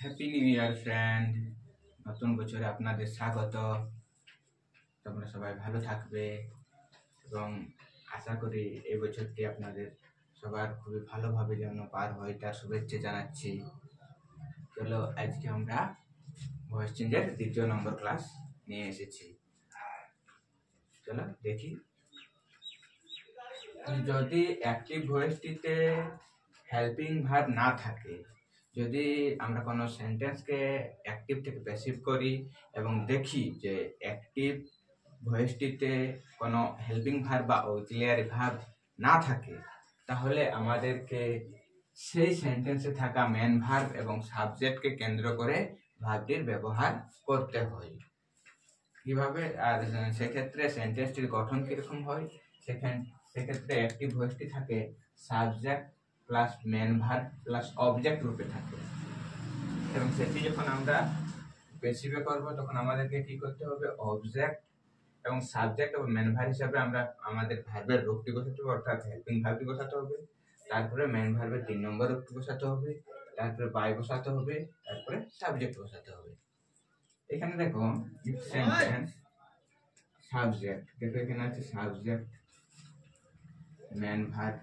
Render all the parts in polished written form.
Happy new your friend. নতুন বছরে আপনাদের স্বাগত। তোমরা সবাই ভালো থাকবে এবং আশা করি এই বছরটি আপনাদের সবার খুবই ভালোভাবে যেন পার হয় তার শুভেচ্ছা জানাচ্ছি। চলো আজকে আমরা ভয়েস চেঞ্জের দ্বিতীয় নম্বর ক্লাস নিয়ে এসেছি। চলো দেখি, যদি অ্যাক্টিভ ভয়েসটিতে হেল্পিং ভার্ব না থাকে, যদি আমরা কোনো সেন্টেন্সকে অ্যাক্টিভ থেকে প্যাসিভ করি এবং দেখি যে অ্যাক্টিভ ভয়েসটিতে কোনো হেল্পিং ভার্ব বা অক্সিলিয়ারি ভার্ব না থাকে, তাহলে আমাদেরকে সেই সেন্টেন্সে থাকা মেন ভার্ব এবং সাবজেক্টকে কেন্দ্র করে ভার্বটির ব্যবহার করতে হয়। কিভাবে? আর সেক্ষেত্রে সেন্টেন্সটির গঠন কিরকম হয়? সেক্ষেত্রে অ্যাক্টিভ ভয়েসটি থাকে subject plus main verb plus object রূপে থাকে, এবং সেটি যখন আমরা প্যাসিভে করব তখন আমাদেরকে কি করতে হবে? অবজেক্ট এবং সাবজেক্ট এবং মেন ভার্ব হিসাবে আমরা আমাদের ভার্বের রূপটি বসাতে হবে, অর্থাৎ হেল্পিং ভার্বটি বসাতে হবে, তারপরে মেন ভার্বের 3 নম্বর রূপটি বসাতে হবে, তারপরে বাই বসাতে হবে, তারপরে সাবজেক্ট বসাতে হবে। এখানে দেখো সেন্টেন্স সাবজেক্ট, দেখো এখানে আছে সাবজেক্ট, মেন ভার্ব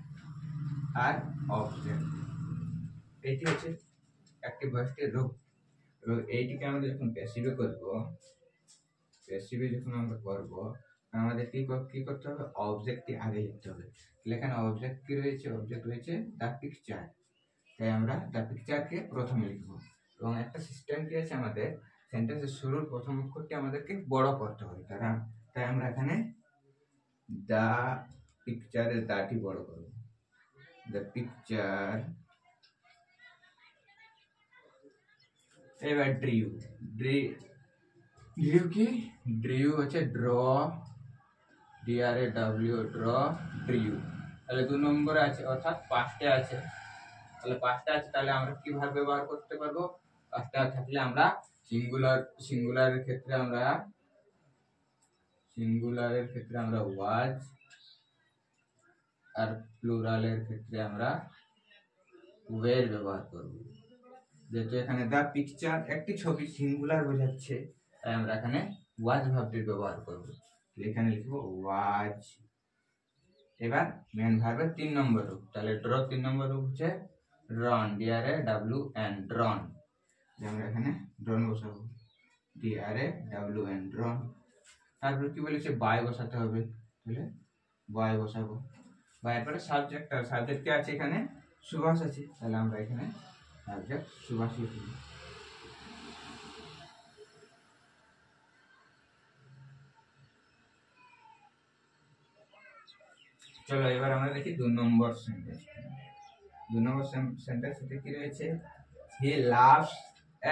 আর অবজেক্ট। এটি হচ্ছে অ্যাক্টিভ ভয়েসটির রূপ, এবং এইটিকে আমরা যখন প্যাসিভে করব, প্যাসিভে যখন আমরা করব আমাদের কি করতে হবে? অবজেক্টটি আগে লিখতে হবে। এখানে অবজেক্ট কি রয়েছে? অবজেক্ট রয়েছে দ্য পিকচার, তাই আমরা দ্য পিকচারকে প্রথমে লিখব। এবং একটা সিস্টেম কি আছে আমাদের, সেন্টেন্সের শুরুর প্রথম অক্ষরটি আমাদেরকে বড় করতে হবে, তাই আমরা এখানে দ্য পিকচারের দাটি বড় করব। The picture. এবার ড্রিউ, ড্রিউ কি? ড্রিউ হচ্ছে ড্র, DRAW, ড্র, ড্রিউ। তাহলে 2 নম্বরে আছে, অর্থাৎ পাঁচটা আছে। তাহলে আমরা কি ভাবে ব্যবহার করতে পারবো? পাঁচটা থাকলে আমরা সিঙ্গুলারের ক্ষেত্রে আমরা ওয়াজ, আর প্লুরালের ক্ষেত্রে আমরা ওয়ের ব্যবহার করব। যেহেতু এখানে দা পিকচার একটি ছবি সিঙ্গুলার বোঝাচ্ছে, তাই আমরা এখানে ওয়াজ ভার্বটির ব্যবহার করব। এখানে লিখবো ওয়াজ। এবার মেন ভার্বের 3 নম্বর রূপ, তাহলে ড্র 3 নম্বর রূপ হচ্ছে ড্রন, DRAWN, ড্রন। আমরা এখানে ড্রন বসাবো, DRAWN, ড্রন। তারপর কি বলেছে? বাই বসাতে হবে, তাহলে বাই বসাবো। বাইয়ের পরে সাবজেক্ট, আর সাবজেক্ট কে আছে এখানে? সুভাষ আছে, তাহলে আমরা এখানে সাবজেক্ট সুভাষ লিখব। চলো এবার আমরা দেখি 2 নম্বর সেন্টেন্স। 2 নম্বর সেন্টেন্সে কি রয়েছে? হি লাভস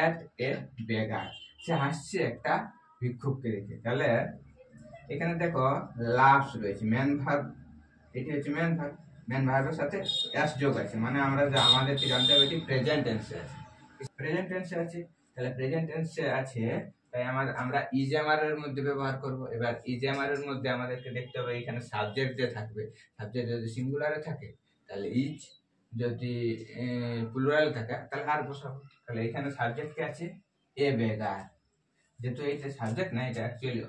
এট এ বেগার, সে হাসছে একটা ভিক্ষুককে দেখে। তাহলে এখানে দেখো লাভস রয়েছে, মেন ভার্ব, এটি হচ্ছে মেন ভার্ব, মেন ভার্বের সাথে এস যোগ আছে, মানে আমাদেরকে জানতে হবে এটি প্রেজেন্ট টেন্সে আছে। প্রেজেন্ট টেন্সে আছে, তাহলে প্রেজেন্ট টেন্সে আছে, তাই আমরা ইজএমআর এর মধ্যে ব্যবহার করব। এবার ইজএমআর এর মধ্যে আমাদেরকে দেখতে হবে এখানে সাবজেক্ট যে থাকবে, সাবজেক্ট যদি সিঙ্গুলারে থাকে তাহলে ইজ, যদি প্লুরালে থাকে তাহলে আর বসাবো। তাহলে এখানে সাবজেক্ট কি আছে? এ বেগার। যেহেতু এটা সাবজেক্ট না, এটা অ্যাকচুয়ালি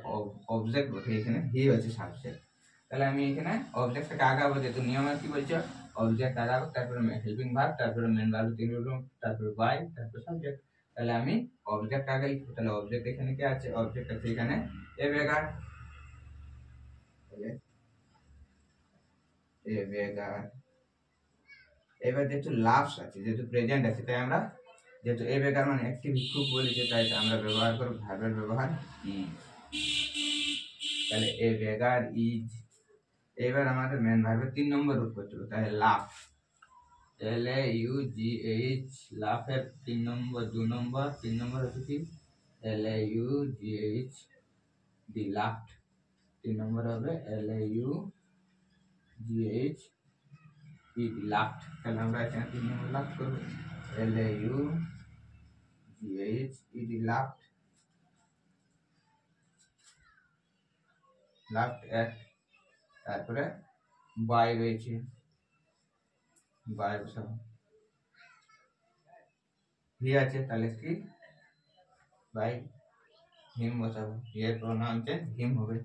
অবজেক্ট বটে, এখানে হি হচ্ছে সাবজেক্ট। তাহলে আমি এখানে অবজেক্টটাকে আগাবো, যেহেতু নিয়মে কি বলছে? অবজেক্ট আগাবো, তারপরে হেল্পিং ভার্ব, তারপরে মেন ভার্ব 3 রূপ, তারপরে বাই, তারপরে সাবজেক্ট। তাহলে আমি অবজেক্ট আগে লিখবো। তাহলে অবজেক্ট এখানে কি আছে? অবজেক্ট আছে এখানে এ বেগার, তাহলে এ বেগার। এবার যেহেতু লাভস আছে, যেহেতু প্রেজেন্ট আছে, তাই আমরা, যেহেতু এ বেগার মানে একটি ভিক্ষুক বলেছে, তাই আমরা ব্যবহার করব ভার্বের ব্যবহার ইজ। তাহলে এ বেগার ইজ। এবার আমাদের মেন ভার্বের 3 নম্বর রূপ করতে হবে, তাহলে লাভ, LAUGH, লাফের 3 নম্বর, 2 নম্বর, 3 নম্বর হচ্ছে কি? LAUGH, দি লাফট। 3 নম্বর হবে LAUGH, দি লাফট। তাহলে আমরা এখানে 3 নম্বর লাফট করব, LAUGH, দি লাফট, লাফট এট। তারপরে বাই রয়েছে, বাই বসাবো। হি আছে, তাহলে কি বাই হিম বসাবো, এর প্রোনাউন চেঞ্জ হিম হবে।